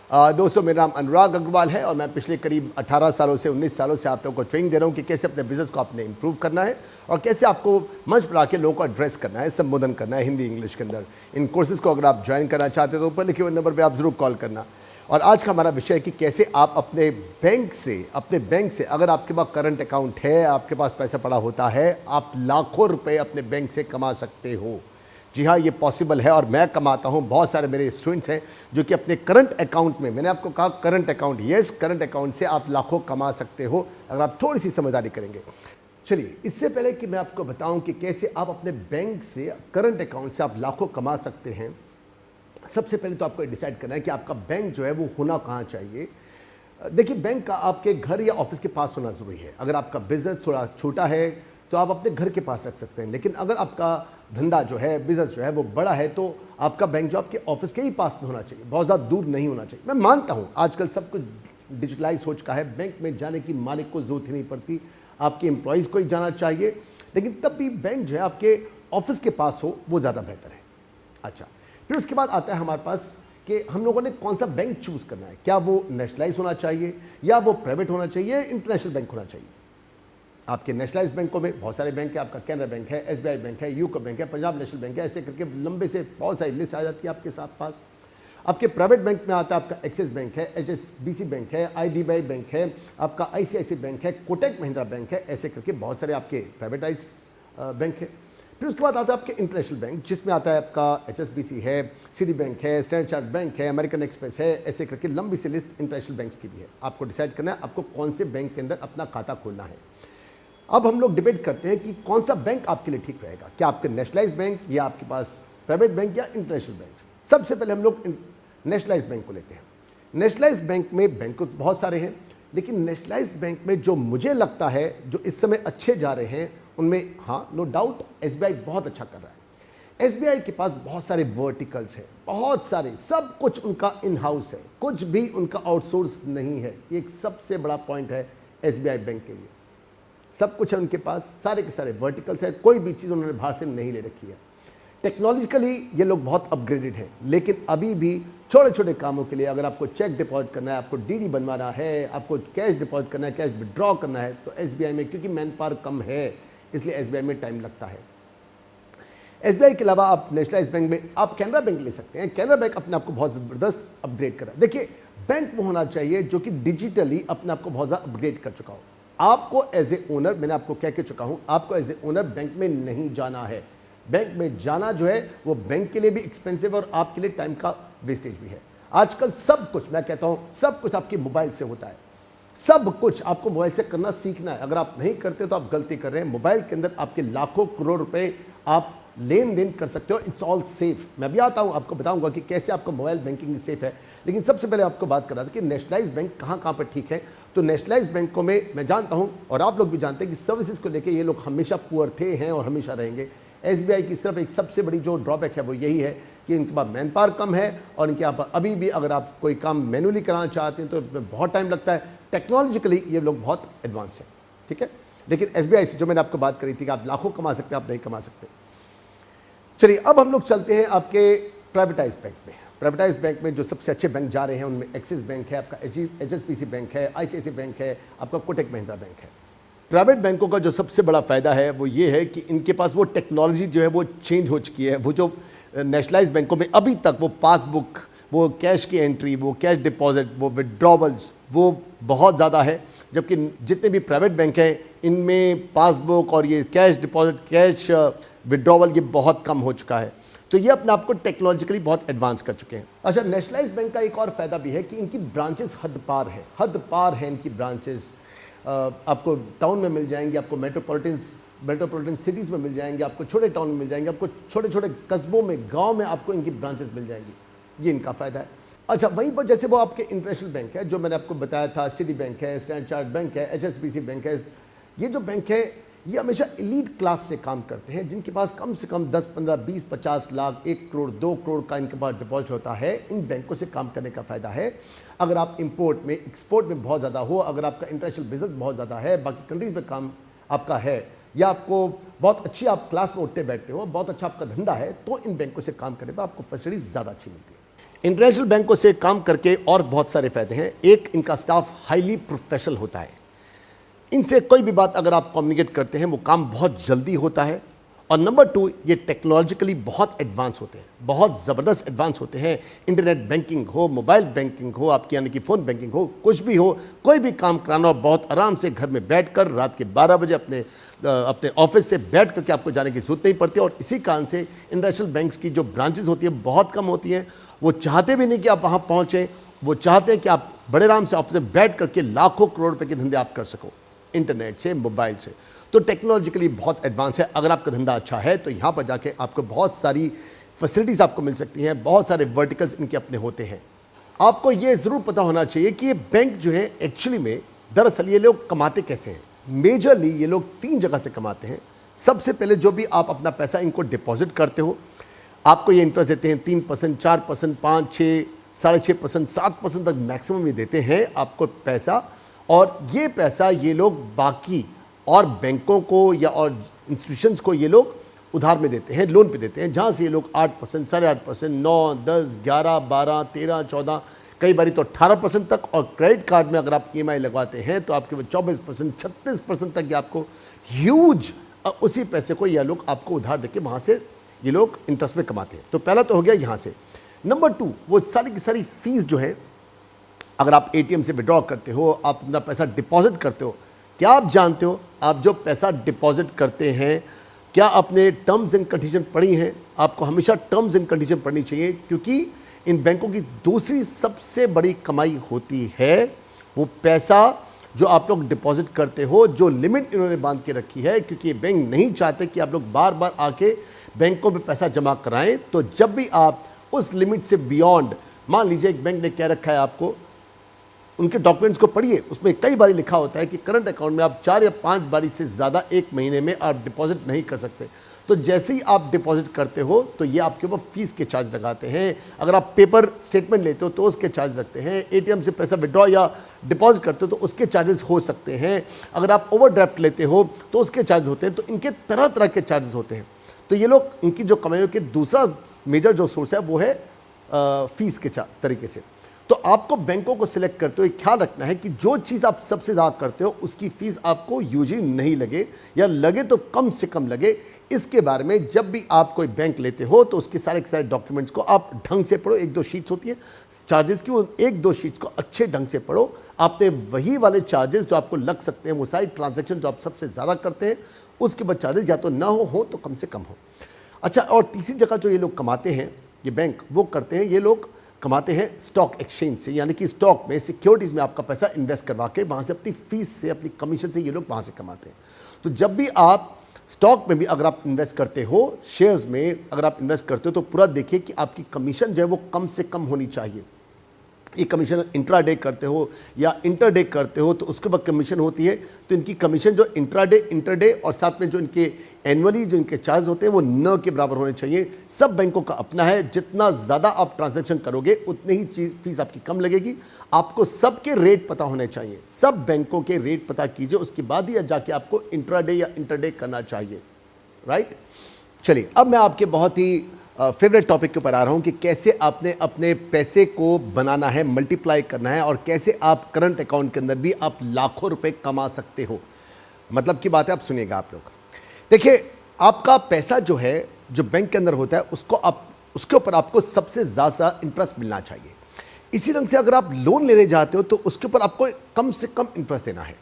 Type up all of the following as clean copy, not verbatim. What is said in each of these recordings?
दोस्तों, मेरा नाम अनुराग अग्रवाल है और मैं पिछले करीब 18 सालों से 19 सालों से आप लोगों को ट्रेनिंग दे रहा हूं कि कैसे अपने बिजनेस को आपने इंप्रूव करना है और कैसे आपको मंच पर आके लोगों को एड्रेस करना है, संबोधन करना है हिंदी इंग्लिश के अंदर। इन कोर्सेज को अगर आप ज्वाइन करना चाहते हो तो ऊपर लिखे हुए नंबर पर आप ज़रूर कॉल करना। और आज का हमारा विषय है कि कैसे आप अपने बैंक से अगर आपके पास करंट अकाउंट है, आपके पास पैसा पड़ा होता है, आप लाखों रुपए अपने बैंक से कमा सकते हो। जी हाँ, ये पॉसिबल है और मैं कमाता हूँ। बहुत सारे मेरे स्टूडेंट्स हैं जो कि अपने करंट अकाउंट में, मैंने आपको कहा current account, yes current account से आप लाखों कमा सकते हो अगर आप थोड़ी सी समझदारी करेंगे। चलिए, इससे पहले कि मैं आपको बताऊं कि कैसे आप अपने बैंक से, करंट अकाउंट से आप लाखों कमा सकते हैं, सबसे पहले तो आपको डिसाइड करना है कि आपका बैंक जो है वो होना कहाँ चाहिए। देखिए, बैंक का आपके घर या ऑफिस के पास होना ज़रूरी है। अगर आपका बिजनेस थोड़ा छोटा है तो आप अपने घर के पास रख सकते हैं, लेकिन अगर आपका धंधा जो है, बिजनेस जो है वो बड़ा है तो आपका बैंक जो आपके ऑफिस के ही पास में होना चाहिए, बहुत ज़्यादा दूर नहीं होना चाहिए। मैं मानता हूँ आजकल सब कुछ डिजिटलाइज हो चुका है, बैंक में जाने की मालिक को ज़रूरत ही नहीं पड़ती, आपके एम्प्लॉयज़ को ही जाना चाहिए, लेकिन तब भी बैंक जो है आपके ऑफिस के पास हो वो ज़्यादा बेहतर है। अच्छा, फिर उसके बाद आता है हमारे पास कि हम लोगों ने कौन सा बैंक चूज़ करना है। क्या वो नेशनलाइज होना चाहिए या वो प्राइवेट होना चाहिए या इंटरनेशनल बैंक होना चाहिए। आपके नेशनलाइज बैंकों में बहुत सारे बैंक है, आपका कैनरा बैंक है, एसबीआई बैंक है, यूको बैंक है, पंजाब नेशनल बैंक है, ऐसे करके लंबे से बहुत सारी लिस्ट आ जाती है आपके साथ पास। आपके प्राइवेट बैंक में आता है आपका एक्सिस बैंक है, एचएसबीसी बैंक है, आईडीबीआई बैंक है, आपका आईसीआईसीआई बैंक है, कोटक महिंद्रा बैंक है, ऐसे करके बहुत सारे आपके प्राइवेटाइज बैंक है। फिर उसके बाद आता है आपके इंटरनेशनल बैंक, जिसमें आता है आपका एचएसबीसी है, सिटी बैंक है, स्टैंडर्ड चार्टर्ड बैंक है, अमेरिकन एक्सप्रेस है, ऐसे करके लंबी सी लिस्ट इंटरनेशनल बैंक्स की भी है। आपको डिसाइड करना है आपको कौन से बैंक के अंदर अपना खाता खोलना है। अब हम लोग डिबेट करते हैं कि कौन सा बैंक आपके लिए ठीक रहेगा, क्या आपके नेशनलाइज बैंक या आपके पास प्राइवेट बैंक या इंटरनेशनल बैंक। सबसे पहले हम लोग नेशनलाइज बैंक को लेते हैं। नेशनलाइज बैंक में बैंक बहुत सारे हैं, लेकिन नेशनलाइज बैंक में जो मुझे लगता है जो इस समय अच्छे जा रहे हैं उनमें, हाँ नो डाउट, एसबीआई बहुत अच्छा कर रहा है। एसबीआई के पास बहुत सारे वर्टिकल्स हैं, बहुत सारे, सब कुछ उनका इन हाउस है, कुछ भी उनका आउटसोर्स नहीं है। ये एक सबसे बड़ा पॉइंट है एसबीआई बैंक के लिए। सब कुछ है उनके पास, सारे के सारे वर्टिकल्स है, कोई भी चीज़ उन्होंने बाहर से नहीं ले रखी है। टेक्नोलॉजिकली ये लोग बहुत अपग्रेडेड हैं, लेकिन अभी भी छोटे छोटे कामों के लिए, अगर आपको चेक डिपॉजिट करना है, आपको डीडी बनवाना है, आपको कैश डिपॉजिट करना है, कैश विड्रॉ करना है, तो एसबीआई में, क्योंकि मैन पावर कम है इसलिए एसबीआई में टाइम लगता है। एसबीआई के अलावा आप नेशनलाइज बैंक में आप कैनरा बैंक ले सकते हैं। कैनरा बैंक अपने आप को बहुत ज़बरदस्त अपग्रेड कर रहा है। देखिए, बैंक वो होना चाहिए जो कि डिजिटली अपने आप को बहुत ज़्यादा अपग्रेड कर चुका हो। आपको एज ए ओनर, मैंने आपको कह के चुका हूं, आपको एज ए ओनर बैंक में नहीं जाना है। बैंक में जाना जो है वो बैंक के लिए भी एक्सपेंसिव और आपके लिए टाइम का वेस्टेज भी है। आजकल सब कुछ, मैं कहता हूं सब कुछ आपके मोबाइल से होता है। सब कुछ आपको मोबाइल से करना सीखना है। अगर आप नहीं करते तो आप गलती कर रहे हैं। मोबाइल के अंदर आपके लाखों करोड़ रुपए आप लेन देन कर सकते हो। It's all safe. मैं भी आता हूं, आपको बताऊंगा कि कैसे आपका मोबाइल बैंकिंग सेफ है, लेकिन सबसे पहले आपको बात कर रहा था कि नेशनलाइज बैंक कहां कहां पर ठीक है। तो नेशनलाइज बैंकों में मैं जानता हूं और आप लोग भी जानते हैं कि सर्विसेज को लेकर ये लोग हमेशा पुअर थे, हैं और हमेशा रहेंगे। एसबीआई की सिर्फ एक सबसे बड़ी जो ड्रॉबैक है वो यही है कि इनके पास मैन पावर कम है और इनके यहाँ पर अभी भी अगर आप कोई काम मैनुअली कराना चाहते हैं तो बहुत टाइम लगता है। टेक्नोलॉजिकली ये लोग बहुत एडवांस हैं, ठीक है, लेकिन एसबीआई से जो मैंने आपको बात करी थी कि आप लाखों कमा सकते हैं, आप नहीं कमा सकते। चलिए, अब हम लोग चलते हैं आपके प्राइवेटाइज बैंक में। प्राइवेटाइज बैंक में जो सबसे अच्छे बैंक जा रहे हैं उनमें एक्सिस बैंक है, आपका एचएसबीसी बैंक है, आईसीआईसीआई बैंक है, आपका कोटक महिंद्रा बैंक है। प्राइवेट बैंकों का जो सबसे बड़ा फ़ायदा है वो ये है कि इनके पास वो टेक्नोलॉजी जो है वो चेंज हो चुकी है। वो जो नेशनलाइज बैंकों में अभी तक वो पासबुक, वो कैश की एंट्री, वो कैश डिपॉजिट, वो विड्रॉवल्स, वो बहुत ज़्यादा है, जबकि जितने भी प्राइवेट बैंक हैं इनमें पासबुक और ये कैश डिपॉजिट, कैश विड्रॉवल ये बहुत कम हो चुका है। तो ये अपने आप को टेक्नोलॉजिकली बहुत एडवांस कर चुके हैं। अच्छा, नेशनलाइज बैंक का एक और फ़ायदा भी है कि इनकी ब्रांचेस हद पार है, हद पार है इनकी ब्रांचेस। आपको टाउन में मिल जाएंगे, आपको मेट्रोपॉलिटन सिटीज़ में मिल जाएंगे, आपको छोटे टाउन में मिल जाएंगे, आपको छोटे छोटे कस्बों में, गांव में आपको इनकी ब्रांचेस मिल जाएंगी। ये इनका फ़ायदा है। अच्छा, वहीं पर जैसे वो आपके इंटरनेशनल बैंक है जो मैंने आपको बताया था, सिटी बैंक है, स्टैंडर्ड चार्टर्ड बैंक है, एचएसबीसी बैंक है, ये जो बैंक है ये हमेशा एलीट क्लास से काम करते हैं, जिनके पास कम से कम 10, 15, 20, 50 लाख, 1 करोड़, 2 करोड़ का इनके पास डिपॉजिट होता है। इन बैंकों से काम करने का फ़ायदा है। अगर आप इंपोर्ट में, एक्सपोर्ट में बहुत ज़्यादा हो, अगर आपका इंटरनेशनल बिजनेस बहुत ज़्यादा है, बाकी कंट्रीज में काम आपका है, या आपको बहुत अच्छी आप क्लास में उठते बैठते हो, बहुत अच्छा आपका धंधा है, तो इन बैंकों से काम करने पर आपको फैसिलिटीज ज़्यादा अच्छी मिलती है। इंटरनेशनल बैंकों से काम करके और बहुत सारे फायदे हैं। एक, इनका स्टाफ हाईली प्रोफेशनल होता है। इनसे कोई भी बात अगर आप कम्युनिकेट करते हैं वो काम बहुत जल्दी होता है। और नंबर 2, ये टेक्नोलॉजिकली बहुत एडवांस होते हैं, बहुत ज़बरदस्त एडवांस होते हैं। इंटरनेट बैंकिंग हो, मोबाइल बैंकिंग हो, आपकी यानी कि फ़ोन बैंकिंग हो, कुछ भी हो, कोई भी काम कराना हो, बहुत आराम से घर में बैठकर रात के 12 बजे अपने ऑफिस से बैठ करके आपको जाने की ज़रूरत नहीं पड़ती। और इसी कारण से इंटरनेशनल बैंक्स की जो ब्रांचेस होती है बहुत कम होती हैं। वो चाहते भी नहीं कि आप वहाँ पहुँचें, वो चाहते हैं कि आप बड़े आराम से ऑफिस में बैठ करके लाखों करोड़ रुपए के धंधे आप कर सको इंटरनेट से, मोबाइल से। तो टेक्नोलॉजिकली बहुत एडवांस है। अगर आपका धंधा अच्छा है तो यहाँ पर जाके आपको बहुत सारी फैसिलिटीज़ आपको मिल सकती हैं, बहुत सारे वर्टिकल्स इनके अपने होते हैं। आपको ये ज़रूर पता होना चाहिए कि ये बैंक जो है एक्चुअली में दरअसल ये लोग कमाते कैसे हैं। मेजरली ये लोग 3 जगह से कमाते हैं। सबसे पहले जो भी आप अपना पैसा इनको डिपॉजिट करते हो, आपको ये इंटरेस्ट देते हैं 3%, 4%, 5, 6, 6.5%, 7% तक मैक्सिमम ये देते हैं आपको पैसा। और ये पैसा ये लोग बाकी और बैंकों को या और इंस्टीट्यूशंस को ये लोग उधार में देते हैं, लोन पे देते हैं, जहाँ से ये लोग 8%, 8.5%, 9, 10, 11, 12, 13, 14, कई बारी तो 18% तक। और क्रेडिट कार्ड में अगर आप EMI लगवाते हैं तो आपके 24%, 36% तक ये आपको ह्यूज उसी पैसे को ये लोग आपको उधार देके वहाँ से ये लोग इंटरेस्ट में कमाते हैं। तो पहला तो हो गया यहाँ से। नंबर 2, वो सारी की सारी फीस जो है, अगर आप ATM से विड्रॉ करते हो, आप अपना पैसा डिपॉजिट करते हो, क्या आप जानते हो आप जो पैसा डिपॉजिट करते हैं, क्या आपने टर्म्स एंड कंडीशन पढ़ी हैं? आपको हमेशा टर्म्स एंड कंडीशन पढ़नी चाहिए, क्योंकि इन बैंकों की दूसरी सबसे बड़ी कमाई होती है वो पैसा जो आप लोग डिपॉजिट करते हो, जो लिमिट इन्होंने बांध के रखी है। क्योंकि बैंक नहीं चाहते कि आप लोग बार बार आके बैंकों में पैसा जमा कराएं। तो जब भी आप उस लिमिट से बियॉन्ड, मान लीजिए एक बैंक ने कह रखा है आपको, उनके डॉक्यूमेंट्स को पढ़िए, उसमें कई बार लिखा होता है कि करंट अकाउंट में आप 4 या 5 बारी से ज़्यादा एक महीने में आप डिपॉजिट नहीं कर सकते। तो जैसे ही आप डिपॉजिट करते हो तो ये आपके ऊपर फीस के चार्ज लगाते हैं। अगर आप पेपर स्टेटमेंट लेते हो तो उसके चार्ज लगते हैं। ATM से पैसा विड्रॉ या डिपॉजिट करते हो तो उसके चार्जेस हो सकते हैं। अगर आप ओवरड्राफ्ट लेते हो तो उसके चार्ज होते हैं। तो इनके तरह तरह के चार्जेस होते हैं। तो ये लोग, इनकी जो कमाइयों के दूसरा मेजर जो सोर्स है वो है फीस के तरीके से। तो आपको बैंकों को सिलेक्ट करते हुए ख्याल रखना है कि जो चीज़ आप सबसे ज़्यादा करते हो उसकी फ़ीस आपको यूजुअली नहीं लगे, या लगे तो कम से कम लगे। इसके बारे में जब भी आप कोई बैंक लेते हो तो उसके सारे के सारे डॉक्यूमेंट्स को आप ढंग से पढ़ो। 1-2 शीट्स होती है चार्जेस की, वो 1-2 शीट्स को अच्छे ढंग से पढ़ो। आपने वही वाले चार्जेस जो आपको लग सकते हैं, वो सारी ट्रांजैक्शन जो आप सबसे ज़्यादा करते हैं उसके बाद चार्जेस या तो ना हो तो कम से कम हो। अच्छा, और तीसरी जगह जो ये लोग कमाते हैं, ये बैंक वो करते हैं, ये लोग कमाते हैं स्टॉक एक्सचेंज से, यानी कि स्टॉक में, सिक्योरिटीज़ में आपका पैसा इन्वेस्ट करवा के वहाँ से अपनी फीस से, अपनी कमीशन से ये लोग वहाँ से कमाते हैं। तो जब भी आप स्टॉक में भी अगर आप इन्वेस्ट करते हो, शेयर्स में अगर आप इन्वेस्ट करते हो, तो पूरा देखिए कि आपकी कमीशन जो है वो कम से कम होनी चाहिए। ये कमीशन इंट्राडे करते हो या इंटरडे करते हो तो उसके बाद कमीशन होती है। तो इनकी कमीशन जो इंट्राडे, इंटरडे और साथ में जो इनके एनुअली जो इनके चार्ज होते हैं वो न के बराबर होने चाहिए। सब बैंकों का अपना है, जितना ज़्यादा आप ट्रांजैक्शन करोगे उतनी ही चीज़ फीस आपकी कम लगेगी। आपको सबके रेट पता होने चाहिए, सब बैंकों के रेट पता कीजिए, उसके बाद ही जाके आपको इंट्राडे या इंटरडे करना चाहिए, राइट। चलिए, अब मैं आपके बहुत ही फेवरेट टॉपिक के ऊपर आ रहा हूँ कि कैसे आपने अपने पैसे को बनाना है, मल्टीप्लाई करना है, और कैसे आप करंट अकाउंट के अंदर भी आप लाखों रुपए कमा सकते हो। मतलब की बात है, आप सुनिएगा आप लोग। देखिए, आपका पैसा जो है, जो बैंक के अंदर होता है, उसके ऊपर आपको सबसे ज़्यादा इंटरेस्ट मिलना चाहिए। इसी ढंग से अगर आप लोन लेने जाते हो तो उसके ऊपर आपको कम से कम इंटरेस्ट देना है।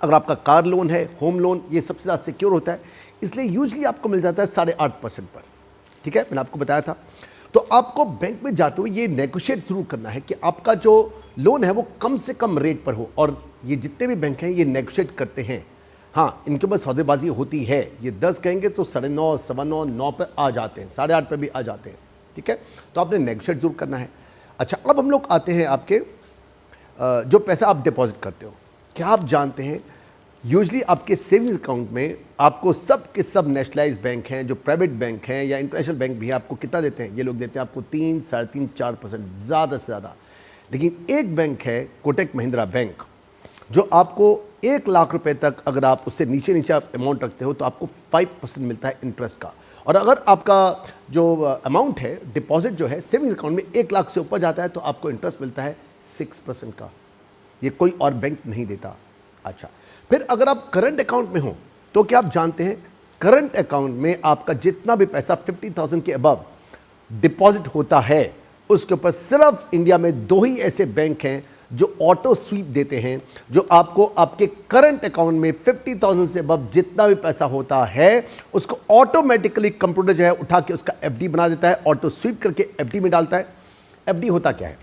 अगर आपका कार लोन है, होम लोन, ये सबसे ज़्यादा सिक्योर होता है, इसलिए यूजली आपको मिल जाता है 8.5% पर। ठीक है, मैंने आपको बताया था। तो आपको बैंक में जाते हुए ये नेगोशिएट जरूर करना है कि आपका जो लोन है वो कम से कम रेट पर हो। और ये जितने भी बैंक हैं ये नेगोशिएट करते हैं। हाँ, इनके पास सौदेबाजी होती है। ये 10 कहेंगे तो 9.5, 9.25, 9 पर आ जाते हैं, 8.5 पर भी आ जाते हैं। ठीक है, तो आपने नेगोशिएट जरूर करना है। अच्छा, अब हम लोग आते हैं आपके जो पैसा आप डिपॉजिट करते हो। क्या आप जानते हैं यूजली आपके सेविंग्स अकाउंट में आपको सब के सब नेशनलाइज बैंक हैं, जो प्राइवेट बैंक हैं या इंटरनेशनल बैंक भी है, आपको कितना देते हैं? ये लोग देते हैं आपको 3, 3.5, 4%, ज़्यादा से ज़्यादा। लेकिन एक बैंक है कोटक महिंद्रा बैंक, जो आपको 1 लाख रुपए तक अगर आप उससे नीचे आप अमाउंट रखते हो तो आपको 5% मिलता है इंटरेस्ट का। और अगर आपका जो अमाउंट है, डिपॉजिट जो है सेविंग्स अकाउंट में 1 लाख से ऊपर जाता है तो आपको इंटरेस्ट मिलता है 6% का। ये कोई और बैंक नहीं देता। अच्छा, फिर अगर आप करंट अकाउंट में हो तो क्या आप जानते हैं, करंट अकाउंट में आपका जितना भी पैसा 50,000 के अबव डिपॉजिट होता है उसके ऊपर सिर्फ इंडिया में 2 ही ऐसे बैंक हैं जो ऑटो स्वीप देते हैं, जो आपको आपके करंट अकाउंट में 50,000 से अबव जितना भी पैसा होता है उसको ऑटोमेटिकली कंप्यूटर जो है उठा के उसका एफडी बना देता है, ऑटो स्वीप करके एफडी में डालता है। एफडी होता क्या है?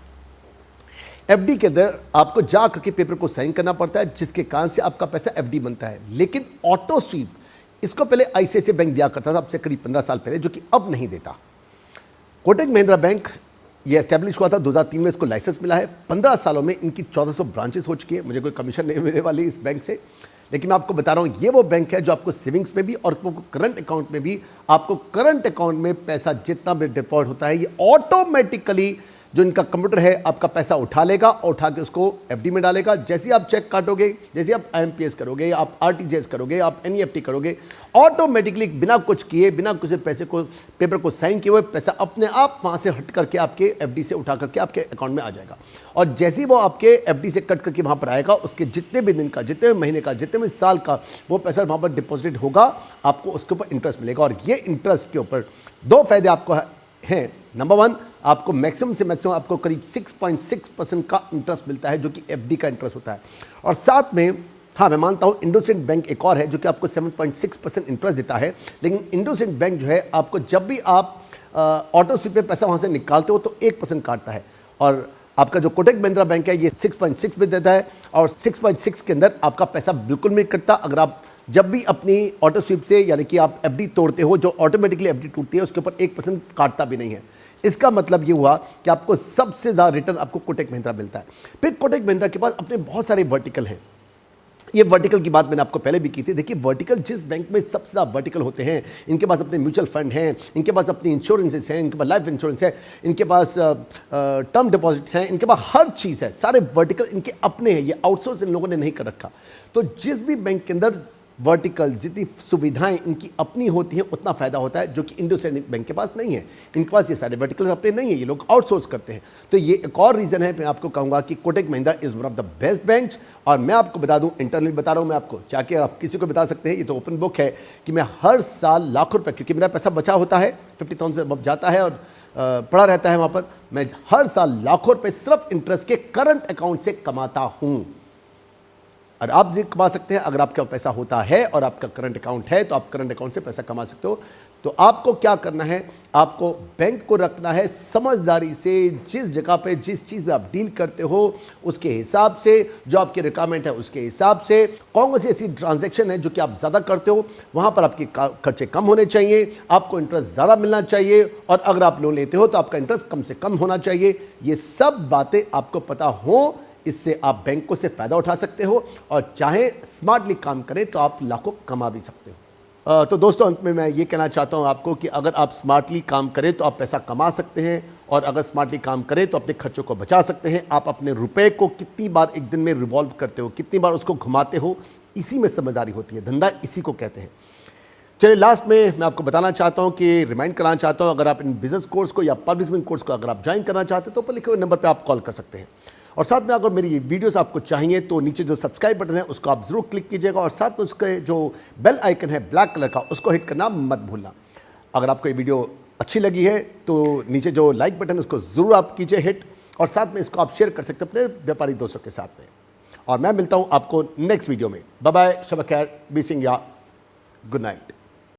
एफडी के अंदर आपको जा करके पेपर को साइन करना पड़ता है जिसके कारण से आपका पैसा एफडी बनता है। लेकिन ऑटो स्वीप इसको पहले आईसीआईसीआई बैंक दिया करता था, अब से करीब 15 साल पहले, जो कि अब नहीं देता। कोटक महिंद्रा बैंक ये एस्टैब्लिश हुआ था 2003 में, इसको लाइसेंस मिला है। 15 सालों में इनकी 1400 ब्रांचेस हो चुकी है। मुझे कोई कमीशन नहीं मिलने वाली इस बैंक से, लेकिन मैं आपको बता रहा हूँ ये वो बैंक है जो आपको सेविंग्स में भी और करंट अकाउंट में भी, आपको करंट अकाउंट में पैसा जितना भी डिपॉजिट होता है ये ऑटोमेटिकली जो इनका कंप्यूटर है आपका पैसा उठा लेगा और उठा के उसको एफडी में डालेगा। जैसे ही आप चेक काटोगे, जैसे आप आईएमपीएस करोगे, आप आरटीजीएस करोगे, आप एनईएफटी करोगे, ऑटोमेटिकली बिना कुछ किए, बिना कुछ पैसे को पेपर को साइन किए हुए पैसा अपने आप वहां से हट करके आपके एफडी से उठा करके आपके अकाउंट में आ जाएगा। और जैसे ही वो आपके एफडी से कट करके वहां पर आएगा, उसके जितने भी दिन का, जितने भी महीने का, जितने भी साल का वो पैसा वहां पर डिपॉजिट होगा, आपको उसके ऊपर इंटरेस्ट मिलेगा। और ये इंटरेस्ट के ऊपर 2 फायदे आपको हैं। नंबर 1, आपको मैक्सिमम से मैक्सिमम आपको करीब 6.6% का इंटरेस्ट मिलता है जो कि एफडी का इंटरेस्ट होता है। और साथ में हाँ, मैं मानता हूँ इंडोसिंड बैंक एक और है जो कि आपको 7.6% इंटरेस्ट देता है। लेकिन इंडोसिंड बैंक जो है आपको जब भी आप ऑटो स्वीप पे पैसा वहाँ से निकालते हो तो 1% काटता है। और आपका जो कोटक महिंद्रा बैंक है ये 6.6 में देता है और 6.6 के अंदर आपका पैसा बिल्कुल नहीं कटता। अगर आप जब भी अपनी ऑटो स्वीप से यानी कि आप एफडी तोड़ते हो, जो ऑटोमेटिकली एफडी टूटती है, उसके ऊपर 1% काटता भी नहीं है। इसका मतलब ये हुआ कि आपको सबसे ज़्यादा रिटर्न आपको कोटक महिंद्रा मिलता है। फिर कोटक महिंद्रा के पास अपने बहुत सारे वर्टिकल हैं। ये वर्टिकल की बात मैंने आपको पहले भी की थी। देखिए, वर्टिकल जिस बैंक में सबसे ज़्यादा वर्टिकल होते हैं, इनके पास अपने म्यूचुअल फंड हैं, इनके पास अपनी इंश्योरेंसेस हैं, इनके पास लाइफ इंश्योरेंस है, इनके पास टर्म डिपॉजिट हैं, इनके पास हर चीज़ है। सारे वर्टिकल इनके अपने हैं, ये आउटसोर्स इन लोगों ने नहीं कर रखा। तो जिस भी बैंक के अंदर वर्टिकल जितनी सुविधाएं इनकी अपनी होती हैं उतना फ़ायदा होता है, जो कि इंडोसिंड बैंक के पास नहीं है। इनके पास ये सारे वर्टिकल्स अपने नहीं है, ये लोग आउटसोर्स करते हैं। तो ये एक और रीज़न है, मैं आपको कहूँगा कि Kotak Mahindra is one of the best banks. और मैं आपको बता दूं, इंटरनली बता रहा हूं मैं आपको, चाहे आप किसी को बता सकते हैं, ये तो ओपन बुक है कि मैं हर साल लाखों रुपए, क्योंकि मेरा पैसा बचा होता है 50,000 से अब जाता है और पड़ा रहता है वहाँ पर, मैं हर साल लाखों रुपये सिर्फ इंटरेस्ट के करंट अकाउंट से कमाता हूँ। और आप भी कमा सकते हैं अगर आपका पैसा होता है और आपका करंट अकाउंट है, तो आप करंट अकाउंट से पैसा कमा सकते हो। तो आपको क्या करना है, आपको बैंक को रखना है समझदारी से। जिस जगह पे जिस चीज़ में आप डील करते हो उसके हिसाब से, जो आपकी रिक्वायरमेंट है उसके हिसाब से, कौन सी ऐसी ट्रांजैक्शन है जो कि आप ज़्यादा करते हो, वहाँ पर आपके खर्चे कम होने चाहिए, आपको इंटरेस्ट ज़्यादा मिलना चाहिए। और अगर आप लोन लेते हो तो आपका इंटरेस्ट कम से कम होना चाहिए। ये सब बातें आपको पता हो, इससे आप बैंकों से फ़ायदा उठा सकते हो और चाहे स्मार्टली काम करें तो आप लाखों कमा भी सकते हो। तो दोस्तों, अंत में मैं ये कहना चाहता हूँ आपको कि अगर आप स्मार्टली काम करें तो आप पैसा कमा सकते हैं, और अगर स्मार्टली काम करें तो अपने खर्चों को बचा सकते हैं। आप अपने रुपए को कितनी बार एक दिन में रिवॉल्व करते हो, कितनी बार उसको घुमाते हो, इसी में समझदारी होती है। धंधा इसी को कहते हैं। चलिए, लास्ट में मैं आपको बताना चाहता हूँ कि रिमाइंड कराना चाहता हूँ, अगर आप इन बिजनेस कोर्स को या पब्लिक स्पीकिंग कोर्स को अगर आप ज्वाइन करना चाहते हो तो ऊपर लिखे हुए नंबर पर आप कॉल कर सकते हैं। और साथ में अगर मेरी ये वीडियोस आपको चाहिए तो नीचे जो सब्सक्राइब बटन है उसको आप ज़रूर क्लिक कीजिएगा, और साथ में उसके जो बेल आइकन है ब्लैक कलर का, उसको हिट करना मत भूलना। अगर आपको ये वीडियो अच्छी लगी है तो नीचे जो लाइक बटन है उसको ज़रूर आप कीजिए हिट, और साथ में इसको आप शेयर कर सकते हैं अपने व्यापारी दोस्तों के साथ में। और मैं मिलता हूँ आपको नेक्स्ट वीडियो में। बाय बाय, शब खैर, बी सिंह या गुड नाइट।